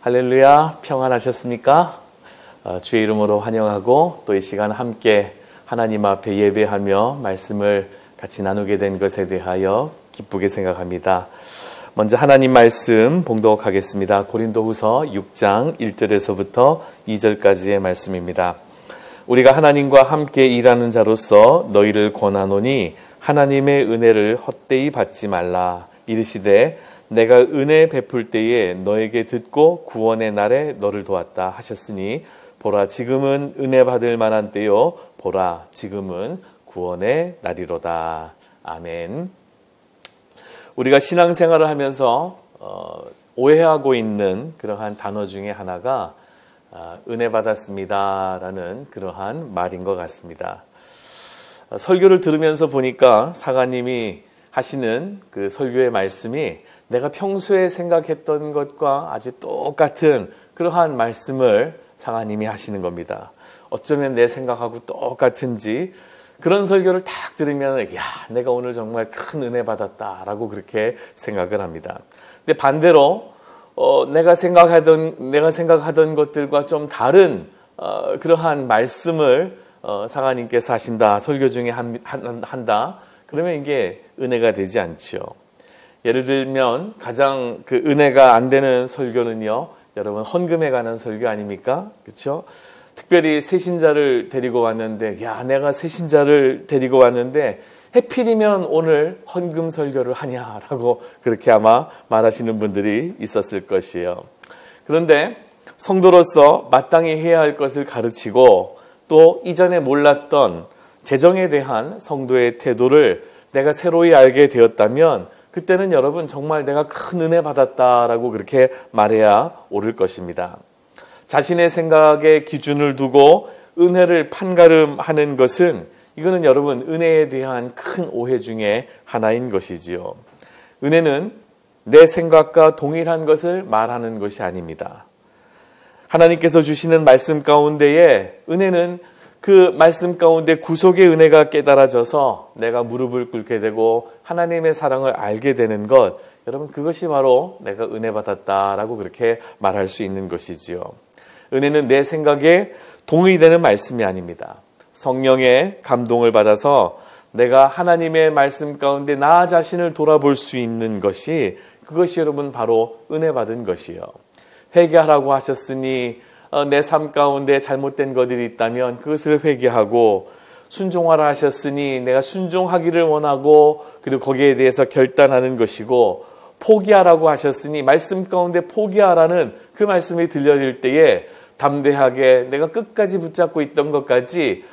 할렐루야, 평안하셨습니까? 주의 이름으로 환영하고 또 이 시간 함께 하나님 앞에 예배하며 말씀을 같이 나누게 된 것에 대하여 기쁘게 생각합니다. 먼저 하나님 말씀 봉독하겠습니다. 고린도후서 6장 1절에서부터 2절까지의 말씀입니다. 우리가 하나님과 함께 일하는 자로서 너희를 권하노니 하나님의 은혜를 헛되이 받지 말라. 이르시되 내가 은혜 베풀 때에 너에게 듣고 구원의 날에 너를 도왔다 하셨으니 보라 지금은 은혜 받을 만한 때요 보라 지금은 구원의 날이로다. 아멘. 우리가 신앙생활을 하면서 오해하고 있는 그러한 단어 중에 하나가 은혜 받았습니다 라는 그러한 말인 것 같습니다. 설교를 들으면서 보니까 사가님이 하시는 그 설교의 말씀이 내가 평소에 생각했던 것과 아주 똑같은 그러한 말씀을 사가님이 하시는 겁니다. 어쩌면 내 생각하고 똑같은지 그런 설교를 딱 들으면 야, 내가 오늘 정말 큰 은혜 받았다라고 그렇게 생각을 합니다. 근데 반대로 내가 생각하던 것들과 좀 다른 그러한 말씀을 사가님께서 하신다, 설교 중에 한다. 그러면 이게 은혜가 되지 않죠. 예를 들면 가장 그 은혜가 안 되는 설교는요, 여러분 헌금에 관한 설교 아닙니까? 그렇죠? 특별히 새신자를 데리고 왔는데, 야, 내가 새신자를 데리고 왔는데 해필이면 오늘 헌금 설교를 하냐라고 그렇게 아마 말하시는 분들이 있었을 것이에요. 그런데 성도로서 마땅히 해야 할 것을 가르치고 또 이전에 몰랐던 재정에 대한 성도의 태도를 내가 새로이 알게 되었다면 그때는 여러분 정말 내가 큰 은혜 받았다라고 그렇게 말해야 옳을 것입니다. 자신의 생각에 기준을 두고 은혜를 판가름하는 것은 이거는 여러분 은혜에 대한 큰 오해 중에 하나인 것이지요. 은혜는 내 생각과 동일한 것을 말하는 것이 아닙니다. 하나님께서 주시는 말씀 가운데에 은혜는 그 말씀 가운데 구속의 은혜가 깨달아져서 내가 무릎을 꿇게 되고 하나님의 사랑을 알게 되는 것, 여러분 그것이 바로 내가 은혜 받았다라고 그렇게 말할 수 있는 것이지요. 은혜는 내 생각에 동의되는 말씀이 아닙니다. 성령의 감동을 받아서 내가 하나님의 말씀 가운데 나 자신을 돌아볼 수 있는 것이, 그것이 여러분 바로 은혜 받은 것이요. 회개하라고 하셨으니 내 삶 가운데 잘못된 것들이 있다면 그것을 회개하고, 순종하라 하셨으니 내가 순종하기를 원하고 그리고 거기에 대해서 결단하는 것이고, 포기하라고 하셨으니 말씀 가운데 포기하라는 그 말씀이 들려질 때에 담대하게 내가 끝까지 붙잡고 있던 것까지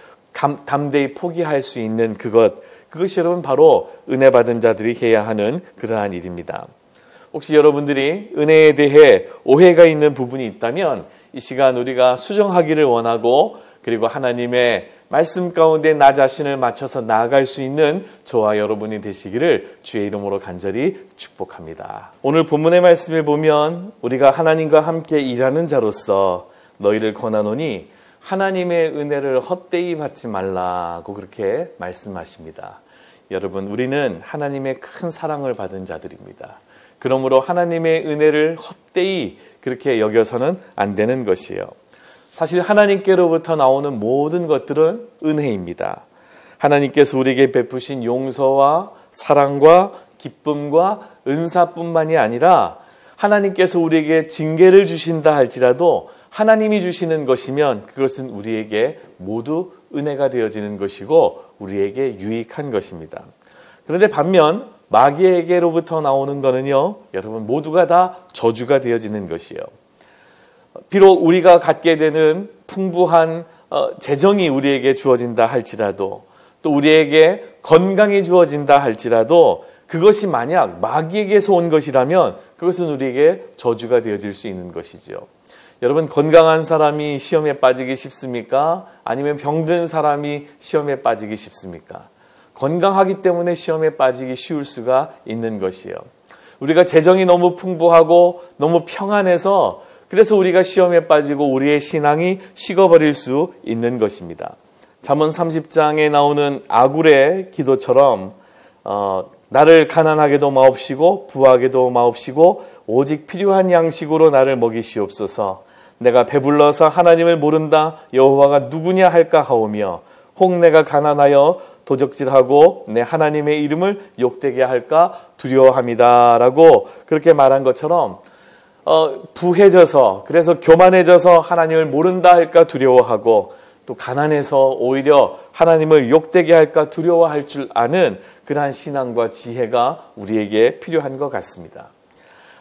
담대히 포기할 수 있는 그것이 여러분 바로 은혜 받은 자들이 해야 하는 그러한 일입니다. 혹시 여러분들이 은혜에 대해 오해가 있는 부분이 있다면 이 시간 우리가 수정하기를 원하고 그리고 하나님의 말씀 가운데 나 자신을 맞춰서 나아갈 수 있는 저와 여러분이 되시기를 주의 이름으로 간절히 축복합니다. 오늘 본문의 말씀을 보면 우리가 하나님과 함께 일하는 자로서 너희를 권하노니 하나님의 은혜를 헛되이 받지 말라고 그렇게 말씀하십니다. 여러분, 우리는 하나님의 큰 사랑을 받은 자들입니다. 그러므로 하나님의 은혜를 헛되이 그렇게 여겨서는 안 되는 것이에요. 사실 하나님께로부터 나오는 모든 것들은 은혜입니다. 하나님께서 우리에게 베푸신 용서와 사랑과 기쁨과 은사뿐만이 아니라 하나님께서 우리에게 징계를 주신다 할지라도 하나님이 주시는 것이면 그것은 우리에게 모두 은혜가 되어지는 것이고 우리에게 유익한 것입니다. 그런데 반면 마귀에게로부터 나오는 거는요, 여러분 모두가 다 저주가 되어지는 것이에요. 비록 우리가 갖게 되는 풍부한 재정이 우리에게 주어진다 할지라도, 또 우리에게 건강이 주어진다 할지라도 그것이 만약 마귀에게서 온 것이라면 그것은 우리에게 저주가 되어질 수 있는 것이죠. 여러분, 건강한 사람이 시험에 빠지기 쉽습니까? 아니면 병든 사람이 시험에 빠지기 쉽습니까? 건강하기 때문에 시험에 빠지기 쉬울 수가 있는 것이에요. 우리가 재정이 너무 풍부하고 너무 평안해서 그래서 우리가 시험에 빠지고 우리의 신앙이 식어버릴 수 있는 것입니다. 잠언 30장에 나오는 아굴의 기도처럼 나를 가난하게도 마옵시고 부하게도 마옵시고 오직 필요한 양식으로 나를 먹이시옵소서. 내가 배불러서 하나님을 모른다 여호와가 누구냐 할까 하오며 혹 내가 가난하여 도적질하고 내 하나님의 이름을 욕되게 할까 두려워합니다 라고 그렇게 말한 것처럼 부해져서 그래서 교만해져서 하나님을 모른다 할까 두려워하고 또 가난해서 오히려 하나님을 욕되게 할까 두려워할 줄 아는 그러한 신앙과 지혜가 우리에게 필요한 것 같습니다.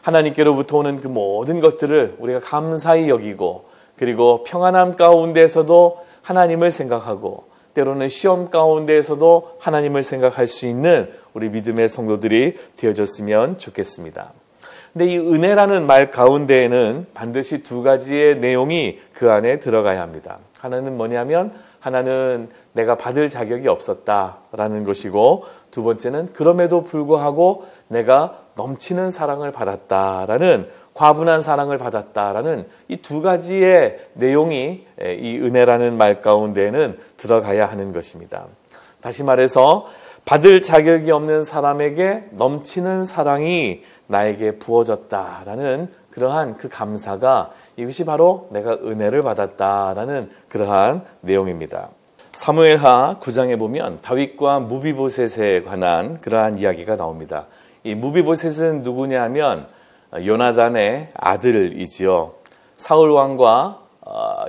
하나님께로부터 오는 그 모든 것들을 우리가 감사히 여기고 그리고 평안함 가운데에서도 하나님을 생각하고 때로는 시험 가운데에서도 하나님을 생각할 수 있는 우리 믿음의 성도들이 되어졌으면 좋겠습니다. 근데 이 은혜라는 말 가운데에는 반드시 두 가지의 내용이 그 안에 들어가야 합니다. 하나는 뭐냐면 하나는 내가 받을 자격이 없었다라는 것이고 두 번째는 그럼에도 불구하고 내가 넘치는 사랑을 받았다라는 과분한 사랑을 받았다라는 이 두 가지의 내용이 이 은혜라는 말 가운데는 들어가야 하는 것입니다. 다시 말해서 받을 자격이 없는 사람에게 넘치는 사랑이 나에게 부어졌다라는 그러한 그 감사가 이것이 바로 내가 은혜를 받았다라는 그러한 내용입니다. 사무엘하 9장에 보면 다윗과 무비보셋에 관한 그러한 이야기가 나옵니다. 이 무비보셋은 누구냐 하면 요나단의 아들이지요. 사울 왕과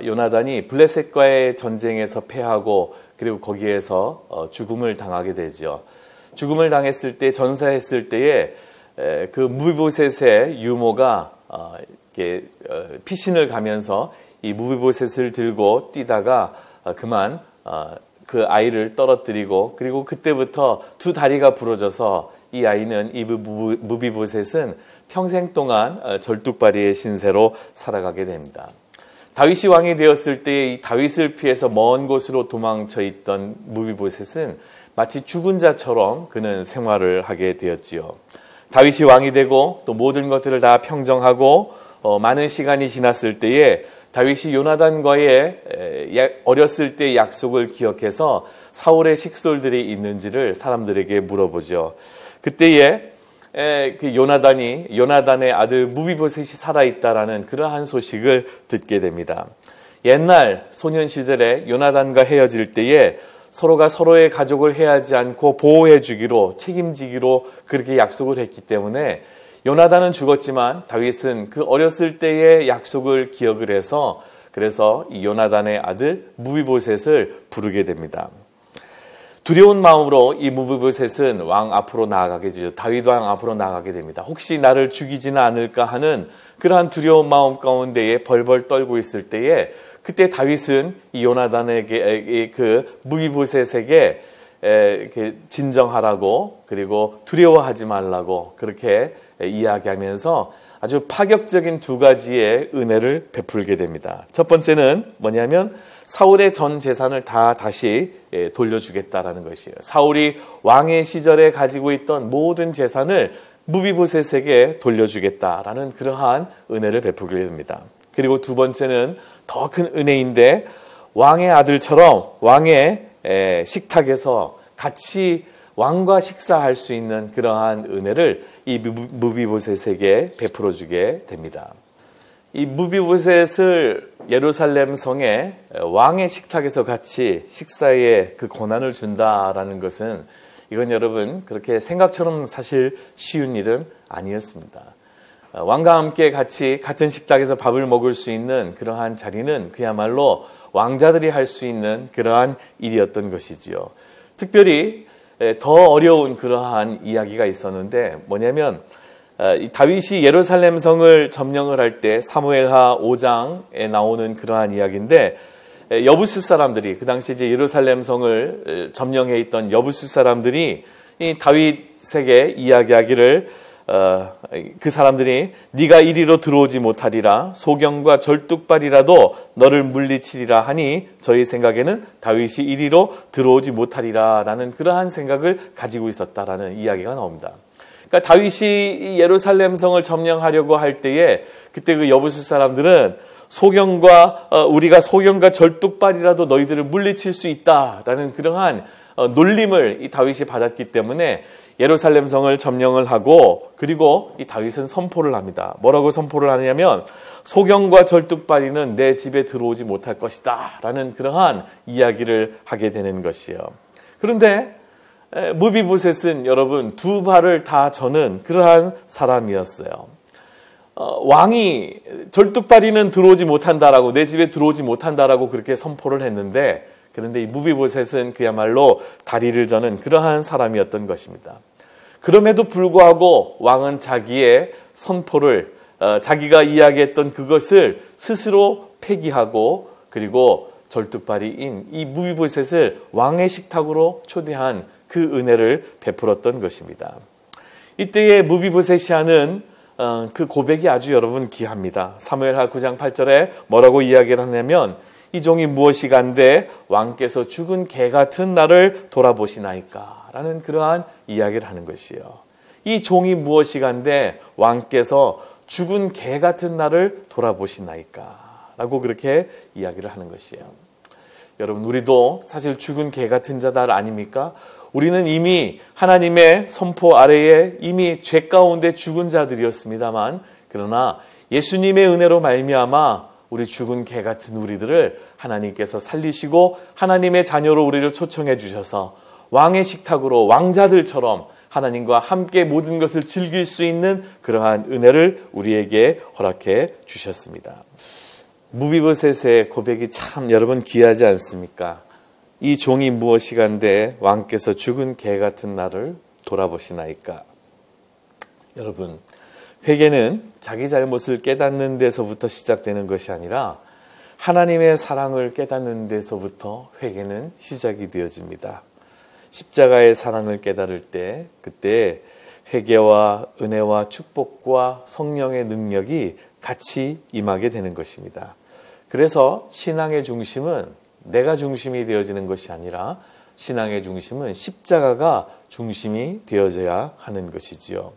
요나단이 블레셋과의 전쟁에서 패하고 그리고 거기에서 죽음을 당하게 되죠. 죽음을 당했을 때 전사했을 때에 그 무비보셋의 유모가 이렇게 피신을 가면서 이 무비보셋을 들고 뛰다가 그만 그 아이를 떨어뜨리고 그리고 그때부터 두 다리가 부러져서 이 아이는 이 무비보셋은 평생 동안 절뚝발이의 신세로 살아가게 됩니다. 다윗이 왕이 되었을 때 이 다윗을 피해서 먼 곳으로 도망쳐 있던 무비보셋은 마치 죽은 자처럼 그는 생활을 하게 되었지요. 다윗이 왕이 되고 또 모든 것들을 다 평정하고 많은 시간이 지났을 때에 다윗이 요나단과의 어렸을 때의 약속을 기억해서 사울의 식솔들이 있는지를 사람들에게 물어보죠. 그때에 그 요나단의 아들 무비보셋이 살아있다라는 그러한 소식을 듣게 됩니다. 옛날 소년 시절에 요나단과 헤어질 때에 서로가 서로의 가족을 해하지 않고 보호해 주기로 책임지기로 그렇게 약속을 했기 때문에 요나단은 죽었지만 다윗은 그 어렸을 때의 약속을 기억을 해서 그래서 이 요나단의 아들 무비보셋을 부르게 됩니다. 두려운 마음으로 이 무비보셋은 왕 앞으로 나아가게 되죠. 다윗 왕 앞으로 나아가게 됩니다. 혹시 나를 죽이지는 않을까 하는 그러한 두려운 마음 가운데에 벌벌 떨고 있을 때에 그때 다윗은 이 요나단에게 그 무비보셋에게 이렇게 진정하라고 그리고 두려워하지 말라고 그렇게 이야기하면서 아주 파격적인 두 가지의 은혜를 베풀게 됩니다. 첫 번째는 뭐냐면 사울의 전 재산을 다 다시 돌려주겠다라는 것이에요. 사울이 왕의 시절에 가지고 있던 모든 재산을 무비보셋에게 돌려주겠다라는 그러한 은혜를 베풀게 됩니다. 그리고 두 번째는 더 큰 은혜인데 왕의 아들처럼 왕의 식탁에서 같이 왕과 식사할 수 있는 그러한 은혜를 이 무비보셋에게 베풀어 주게 됩니다. 이 무비보셋을 예루살렘 성에 왕의 식탁에서 같이 식사의 그 권한을 준다라는 것은 이건 여러분 그렇게 생각처럼 사실 쉬운 일은 아니었습니다. 왕과 함께 같이 같은 식탁에서 밥을 먹을 수 있는 그러한 자리는 그야말로 왕자들이 할 수 있는 그러한 일이었던 것이지요. 특별히 더 어려운 그러한 이야기가 있었는데 뭐냐면 다윗이 예루살렘 성을 점령을 할 때 사무엘하 5장에 나오는 그러한 이야기인데 여부스 사람들이 그 당시 이제 예루살렘 성을 점령해 있던 여부스 사람들이 이 다윗에게 이야기하기를 그 사람들이 네가 이리로 들어오지 못하리라 소경과 절뚝발이라도 너를 물리치리라 하니 저희 생각에는 다윗이 이리로 들어오지 못하리라 라는 그러한 생각을 가지고 있었다라는 이야기가 나옵니다. 그러니까 다윗이 예루살렘 성을 점령하려고 할 때에 그때 그 여부수 사람들은 우리가 소경과 절뚝발이라도 너희들을 물리칠 수 있다라는 그러한 놀림을 이 다윗이 받았기 때문에 예루살렘 성을 점령을 하고, 그리고 이 다윗은 선포를 합니다. 뭐라고 선포를 하냐면 소경과 절뚝발이는 내 집에 들어오지 못할 것이다 라는 그러한 이야기를 하게 되는 것이요. 그런데 무비보셋은 여러분 두 발을 다 저는 그러한 사람이었어요. 왕이 절뚝발이는 들어오지 못한다라고, 내 집에 들어오지 못한다라고 그렇게 선포를 했는데, 그런데 이 무비보셋은 그야말로 다리를 저는 그러한 사람이었던 것입니다. 그럼에도 불구하고 왕은 자기의 선포를, 자기가 이야기했던 그것을 스스로 폐기하고, 그리고 절뚝발이인 이 무비보셋을 왕의 식탁으로 초대한 그 은혜를 베풀었던 것입니다. 이때의 무비보셋이 하는 그 고백이 아주 여러분 귀합니다. 사무엘하 9장 8절에 뭐라고 이야기를 하냐면, 이 종이 무엇이간데 왕께서 죽은 개 같은 나를 돌아보시나이까 라는 그러한 이야기를 하는 것이요. 이 종이 무엇이간데 왕께서 죽은 개 같은 나를 돌아보시나이까 라고 그렇게 이야기를 하는 것이에요. 여러분, 우리도 사실 죽은 개 같은 자들 아닙니까? 우리는 이미 하나님의 선포 아래에 이미 죄 가운데 죽은 자들이었습니다만, 그러나 예수님의 은혜로 말미암아 우리 죽은 개 같은 우리들을 하나님께서 살리시고 하나님의 자녀로 우리를 초청해 주셔서 왕의 식탁으로 왕자들처럼 하나님과 함께 모든 것을 즐길 수 있는 그러한 은혜를 우리에게 허락해 주셨습니다. 무비보셋의 고백이 참 여러분 귀하지 않습니까? 이 종이 무엇이간데 왕께서 죽은 개 같은 나를 돌아보시나이까. 여러분, 회개는 자기 잘못을 깨닫는 데서부터 시작되는 것이 아니라 하나님의 사랑을 깨닫는 데서부터 회개는 시작이 되어집니다. 십자가의 사랑을 깨달을 때, 그때 회개와 은혜와 축복과 성령의 능력이 같이 임하게 되는 것입니다. 그래서 신앙의 중심은 내가 중심이 되어지는 것이 아니라 신앙의 중심은 십자가가 중심이 되어져야 하는 것이지요.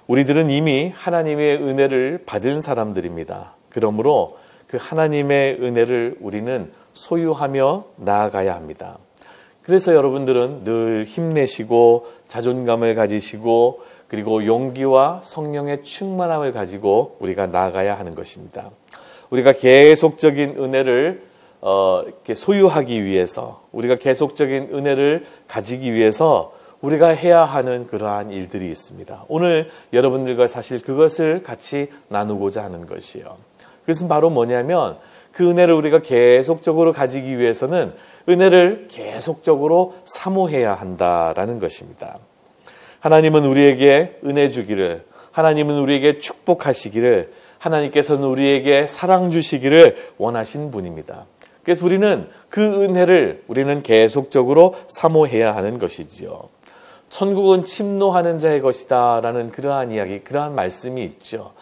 우리들은 이미 하나님의 은혜를 받은 사람들입니다. 그러므로 그 하나님의 은혜를 우리는 소유하며 나아가야 합니다. 그래서 여러분들은 늘 힘내시고 자존감을 가지시고 그리고 용기와 성령의 충만함을 가지고 우리가 나아가야 하는 것입니다. 우리가 계속적인 은혜를 이렇게 소유하기 위해서, 우리가 계속적인 은혜를 가지기 위해서 우리가 해야 하는 그러한 일들이 있습니다. 오늘 여러분들과 사실 그것을 같이 나누고자 하는 것이에요. 그것은 바로 뭐냐면 그 은혜를 우리가 계속적으로 가지기 위해서는 은혜를 계속적으로 사모해야 한다라는 것입니다. 하나님은 우리에게 은혜 주기를, 하나님은 우리에게 축복하시기를, 하나님께서는 우리에게 사랑 주시기를 원하신 분입니다. 그래서 우리는 그 은혜를 우리는 계속적으로 사모해야 하는 것이지요. 천국은 침노하는 자의 것이다 라는 그러한 이야기, 그러한 말씀이 있죠.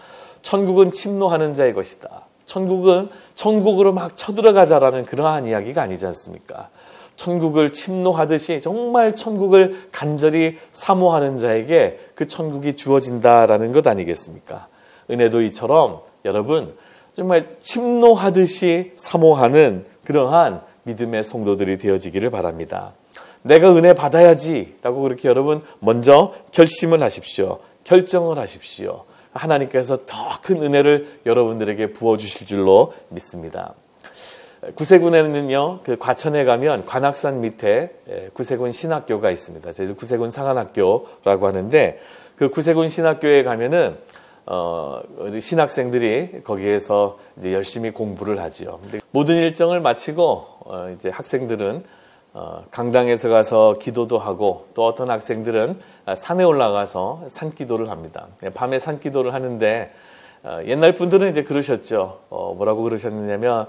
천국은 침노하는 자의 것이다. 천국으로 막 쳐들어가자라는 그러한 이야기가 아니지 않습니까? 천국을 침노하듯이 정말 천국을 간절히 사모하는 자에게 그 천국이 주어진다라는 것 아니겠습니까? 은혜도 이처럼 여러분 정말 침노하듯이 사모하는 그러한 믿음의 성도들이 되어지기를 바랍니다. 내가 은혜 받아야지 라고 그렇게 여러분 먼저 결심을 하십시오. 결정을 하십시오. 하나님께서 더 큰 은혜를 여러분들에게 부어주실 줄로 믿습니다. 구세군에는요, 그 과천에 가면 관악산 밑에 구세군 신학교가 있습니다. 저희들 구세군 상한학교라고 하는데, 그 구세군 신학교에 가면은 신학생들이 거기에서 이제 열심히 공부를 하지요. 근데 모든 일정을 마치고 이제 학생들은 강당에서 가서 기도도 하고, 또 어떤 학생들은 산에 올라가서 산기도를 합니다. 밤에 산기도를 하는데 옛날 분들은 이제 그러셨죠. 뭐라고 그러셨느냐면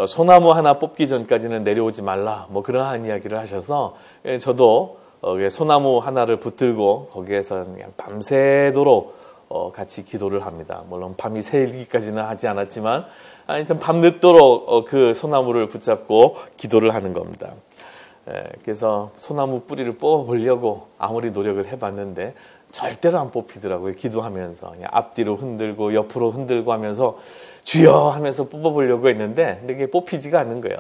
소나무 하나 뽑기 전까지는 내려오지 말라, 뭐 그러한 이야기를 하셔서 저도 소나무 하나를 붙들고 거기에서 그냥 밤새도록 같이 기도를 합니다. 물론 밤이 새기까지는 하지 않았지만 하여튼 밤늦도록 그 소나무를 붙잡고 기도를 하는 겁니다. 그래서 소나무 뿌리를 뽑아보려고 아무리 노력을 해봤는데 절대로 안 뽑히더라고요. 기도하면서 그냥 앞뒤로 흔들고 옆으로 흔들고 하면서 주여 하면서 뽑아보려고 했는데 근데 그게 뽑히지가 않는 거예요.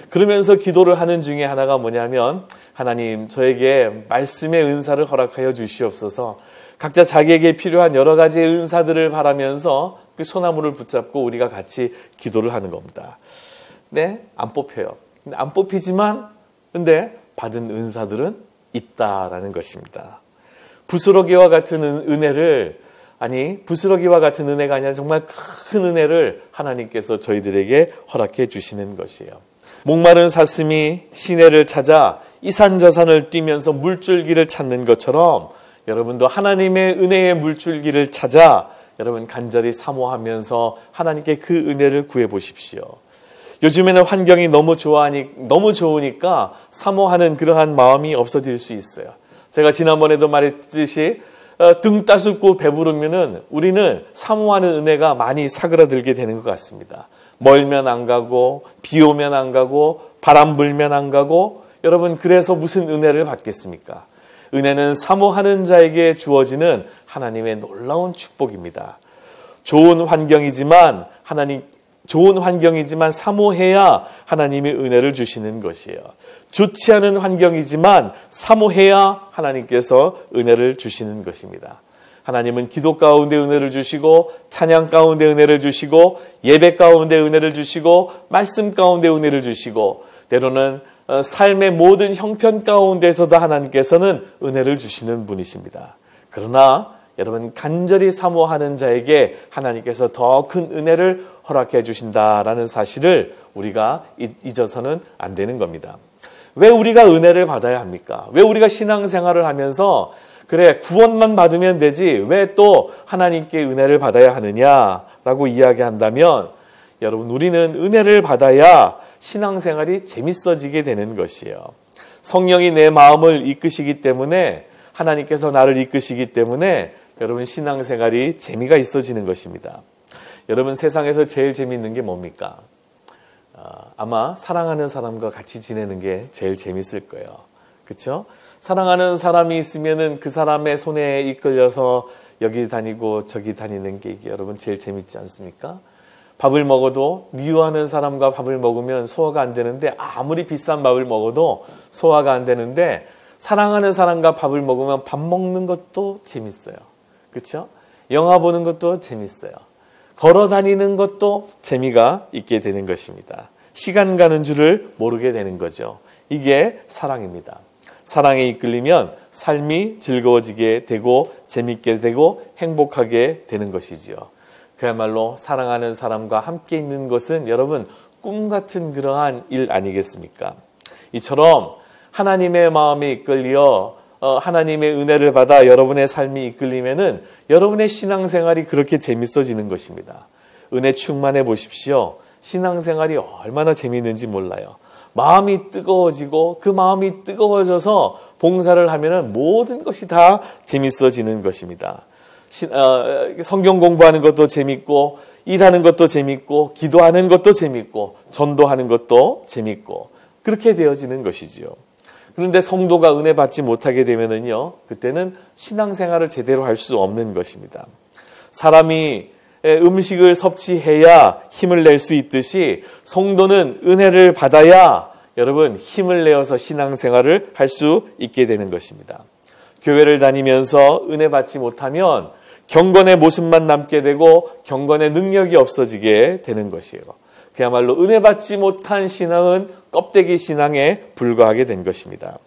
그러면서 기도를 하는 중에 하나가 뭐냐면 하나님 저에게 말씀의 은사를 허락하여 주시옵소서. 각자 자기에게 필요한 여러 가지의 은사들을 바라면서 그 소나무를 붙잡고 우리가 같이 기도를 하는 겁니다. 네, 안 뽑혀요. 근데 안 뽑히지만 근데 받은 은사들은 있다라는 것입니다. 부스러기와 같은 은혜를 부스러기와 같은 은혜가 아니라 정말 큰 은혜를 하나님께서 저희들에게 허락해 주시는 것이에요. 목마른 사슴이 시내를 찾아 이산저산을 뛰면서 물줄기를 찾는 것처럼 여러분도 하나님의 은혜의 물줄기를 찾아 여러분 간절히 사모하면서 하나님께 그 은혜를 구해 보십시오. 요즘에는 환경이 너무 좋으니까 사모하는 그러한 마음이 없어질 수 있어요. 제가 지난번에도 말했듯이 등 따숩고 배부르면은 우리는 사모하는 은혜가 많이 사그라들게 되는 것 같습니다. 멀면 안 가고 비 오면 안 가고 바람 불면 안 가고 여러분 그래서 무슨 은혜를 받겠습니까? 은혜는 사모하는 자에게 주어지는 하나님의 놀라운 축복입니다. 좋은 환경이지만 사모해야 하나님이 은혜를 주시는 것이에요. 좋지 않은 환경이지만 사모해야 하나님께서 은혜를 주시는 것입니다. 하나님은 기도 가운데 은혜를 주시고 찬양 가운데 은혜를 주시고 예배 가운데 은혜를 주시고 말씀 가운데 은혜를 주시고 때로는 삶의 모든 형편 가운데서도 하나님께서는 은혜를 주시는 분이십니다. 그러나 여러분 간절히 사모하는 자에게 하나님께서 더 큰 은혜를 허락해 주신다라는 사실을 우리가 잊어서는 안 되는 겁니다. 왜 우리가 은혜를 받아야 합니까? 왜 우리가 신앙생활을 하면서 그래 구원만 받으면 되지 왜 또 하나님께 은혜를 받아야 하느냐라고 이야기한다면 여러분 우리는 은혜를 받아야 신앙생활이 재밌어지게 되는 것이에요. 성령이 내 마음을 이끄시기 때문에 하나님께서 나를 이끄시기 때문에 여러분 신앙생활이 재미가 있어지는 것입니다. 여러분 세상에서 제일 재미있는 게 뭡니까? 아마 사랑하는 사람과 같이 지내는 게 제일 재밌을 거예요. 그렇죠? 사랑하는 사람이 있으면은 그 사람의 손에 이끌려서 여기 다니고 저기 다니는 게 이게 여러분 제일 재밌지 않습니까? 밥을 먹어도 미워하는 사람과 밥을 먹으면 소화가 안 되는데 아무리 비싼 밥을 먹어도 소화가 안 되는데 사랑하는 사람과 밥을 먹으면 밥 먹는 것도 재밌어요. 그렇죠? 영화 보는 것도 재밌어요. 걸어 다니는 것도 재미가 있게 되는 것입니다. 시간 가는 줄을 모르게 되는 거죠. 이게 사랑입니다. 사랑에 이끌리면 삶이 즐거워지게 되고 재밌게 되고 행복하게 되는 것이지요. 그야말로 사랑하는 사람과 함께 있는 것은 여러분 꿈 같은 그러한 일 아니겠습니까? 이처럼 하나님의 마음에 이끌려 하나님의 은혜를 받아 여러분의 삶이 이끌리면은 여러분의 신앙생활이 그렇게 재밌어지는 것입니다. 은혜 충만해 보십시오. 신앙생활이 얼마나 재미있는지 몰라요. 마음이 뜨거워지고 그 마음이 뜨거워져서 봉사를 하면은 모든 것이 다 재밌어지는 것입니다. 성경 공부하는 것도 재밌고 일하는 것도 재밌고 기도하는 것도 재밌고 전도하는 것도 재밌고 그렇게 되어지는 것이지요. 그런데 성도가 은혜 받지 못하게 되면은요, 그때는 신앙생활을 제대로 할 수 없는 것입니다. 사람이 음식을 섭취해야 힘을 낼 수 있듯이 성도는 은혜를 받아야 여러분 힘을 내어서 신앙생활을 할 수 있게 되는 것입니다. 교회를 다니면서 은혜 받지 못하면 경건의 모습만 남게 되고 경건의 능력이 없어지게 되는 것이에요. 그야말로 은혜 받지 못한 신앙은 껍데기 신앙에 불과하게 된 것입니다.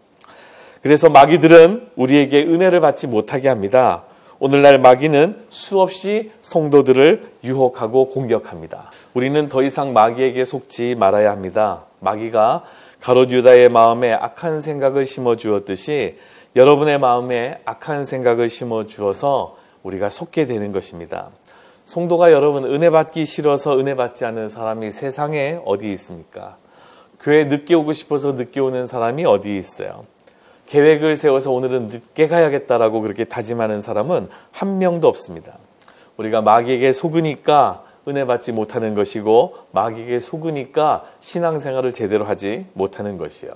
그래서 마귀들은 우리에게 은혜를 받지 못하게 합니다. 오늘날 마귀는 수없이 성도들을 유혹하고 공격합니다. 우리는 더 이상 마귀에게 속지 말아야 합니다. 마귀가 가롯 유다의 마음에 악한 생각을 심어주었듯이 여러분의 마음에 악한 생각을 심어주어서 우리가 속게 되는 것입니다. 성도가 여러분 은혜 받기 싫어서 은혜 받지 않는 사람이 세상에 어디 있습니까? 교회 늦게 오고 싶어서 늦게 오는 사람이 어디 있어요? 계획을 세워서 오늘은 늦게 가야겠다라고 그렇게 다짐하는 사람은 한 명도 없습니다. 우리가 마귀에게 속으니까 은혜 받지 못하는 것이고 마귀에게 속으니까 신앙생활을 제대로 하지 못하는 것이요.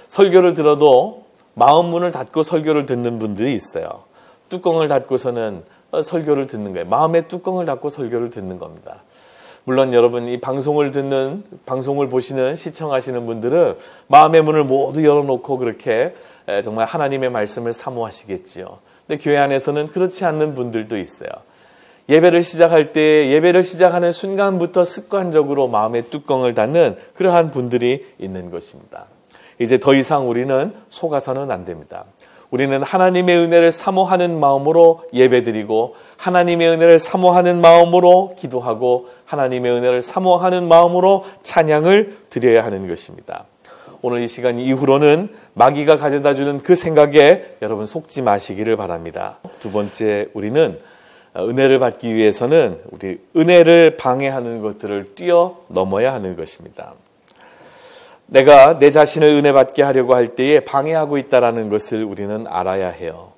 설교를 들어도 마음 문을 닫고 설교를 듣는 분들이 있어요. 뚜껑을 닫고서는 설교를 듣는 거예요. 마음의 뚜껑을 닫고 설교를 듣는 겁니다. 물론 여러분 이 방송을 보시는 시청하시는 분들은 마음의 문을 모두 열어놓고 그렇게 정말 하나님의 말씀을 사모하시겠지요. 근데 교회 안에서는 그렇지 않는 분들도 있어요. 예배를 시작할 때 예배를 시작하는 순간부터 습관적으로 마음의 뚜껑을 닫는 그러한 분들이 있는 것입니다. 이제 더 이상 우리는 속아서는 안 됩니다. 우리는 하나님의 은혜를 사모하는 마음으로 예배드리고 하나님의 은혜를 사모하는 마음으로 기도하고 하나님의 은혜를 사모하는 마음으로 찬양을 드려야 하는 것입니다. 오늘 이 시간 이후로는 마귀가 가져다주는 그 생각에 여러분 속지 마시기를 바랍니다. 두 번째, 우리는 은혜를 받기 위해서는 우리 은혜를 방해하는 것들을 뛰어넘어야 하는 것입니다. 내가 내 자신을 은혜 받게 하려고 할 때에 방해하고 있다는 것을 우리는 알아야 해요.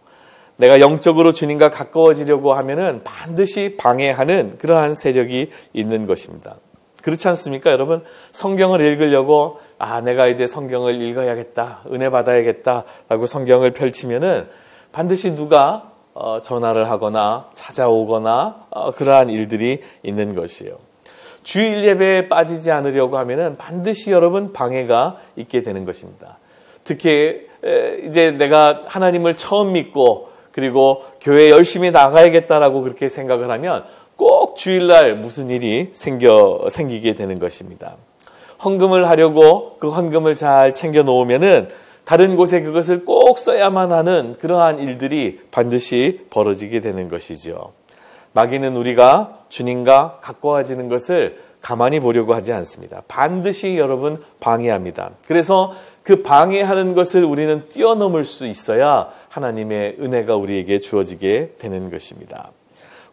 내가 영적으로 주님과 가까워지려고 하면은 반드시 방해하는 그러한 세력이 있는 것입니다. 그렇지 않습니까, 여러분? 성경을 읽으려고 내가 이제 성경을 읽어야겠다, 은혜 받아야겠다라고 성경을 펼치면은 반드시 누가 전화를 하거나 찾아오거나 그러한 일들이 있는 것이에요. 주일 예배에 빠지지 않으려고 하면은 반드시 여러분 방해가 있게 되는 것입니다. 특히 이제 내가 하나님을 처음 믿고 그리고 교회에 열심히 나가야겠다라고 그렇게 생각을 하면 꼭 주일날 무슨 일이 생기게 되는 것입니다. 헌금을 하려고 그 헌금을 잘 챙겨 놓으면은 다른 곳에 그것을 꼭 써야만 하는 그러한 일들이 반드시 벌어지게 되는 것이죠. 마귀는 우리가 주님과 가까워지는 것을 가만히 보려고 하지 않습니다. 반드시 여러분 방해합니다. 그래서 그 방해하는 것을 우리는 뛰어넘을 수 있어야 하나님의 은혜가 우리에게 주어지게 되는 것입니다.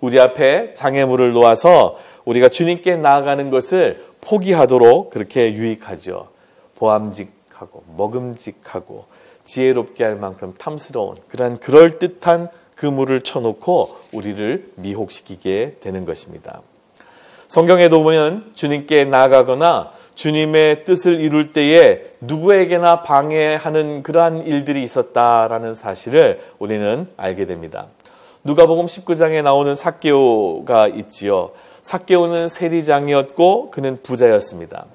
우리 앞에 장애물을 놓아서 우리가 주님께 나아가는 것을 포기하도록 그렇게 유익하죠. 보암직하고 먹음직하고 지혜롭게 할 만큼 탐스러운 그럴듯한 그물을 쳐놓고 우리를 미혹시키게 되는 것입니다. 성경에도 보면 주님께 나아가거나 주님의 뜻을 이룰 때에 누구에게나 방해하는 그러한 일들이 있었다라는 사실을 우리는 알게 됩니다. 누가복음 19장에 나오는 삭개오가 있지요. 삭개오는 세리장이었고 그는 부자였습니다.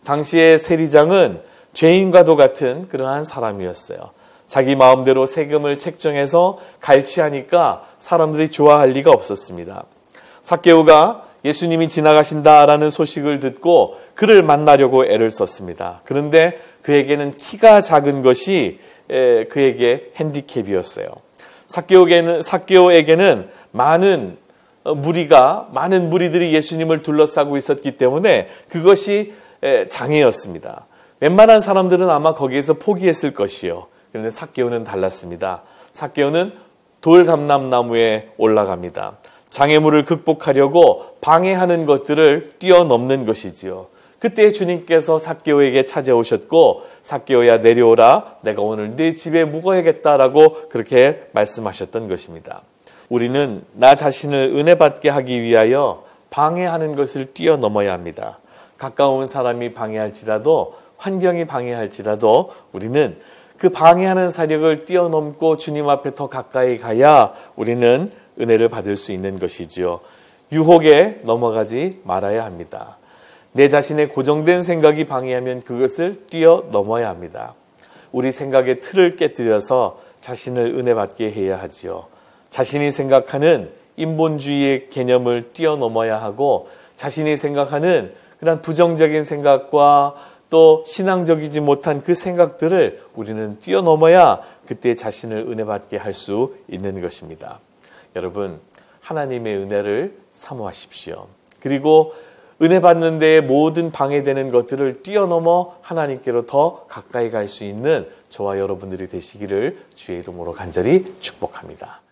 당시의 세리장은 죄인과도 같은 그러한 사람이었어요. 자기 마음대로 세금을 책정해서 갈취하니까 사람들이 좋아할 리가 없었습니다. 삭개오가 예수님이 지나가신다라는 소식을 듣고 그를 만나려고 애를 썼습니다. 그런데 그에게는 키가 작은 것이 그에게 핸디캡이었어요. 삭개오에게는 많은 무리들이 예수님을 둘러싸고 있었기 때문에 그것이 장애였습니다. 웬만한 사람들은 아마 거기에서 포기했을 것이요. 그런데 삭개오는 달랐습니다. 삭개오는 돌감람나무에 올라갑니다. 장애물을 극복하려고 방해하는 것들을 뛰어넘는 것이지요. 그때 주님께서 삭개오에게 찾아오셨고 삭개오야 내려오라, 내가 오늘 네 집에 묵어야겠다라고 그렇게 말씀하셨던 것입니다. 우리는 나 자신을 은혜 받게 하기 위하여 방해하는 것을 뛰어넘어야 합니다. 가까운 사람이 방해할지라도 환경이 방해할지라도 우리는 그 방해하는 사력을 뛰어넘고 주님 앞에 더 가까이 가야 우리는 은혜를 받을 수 있는 것이지요. 유혹에 넘어가지 말아야 합니다. 내 자신의 고정된 생각이 방해하면 그것을 뛰어넘어야 합니다. 우리 생각의 틀을 깨뜨려서 자신을 은혜 받게 해야 하지요. 자신이 생각하는 인본주의의 개념을 뛰어넘어야 하고 자신이 생각하는 그런 부정적인 생각과 또 신앙적이지 못한 그 생각들을 우리는 뛰어넘어야 그때 자신을 은혜 받게 할 수 있는 것입니다. 여러분, 하나님의 은혜를 사모하십시오. 그리고 은혜 받는 데에 모든 방해되는 것들을 뛰어넘어 하나님께로 더 가까이 갈 수 있는 저와 여러분들이 되시기를 주의 이름으로 간절히 축복합니다.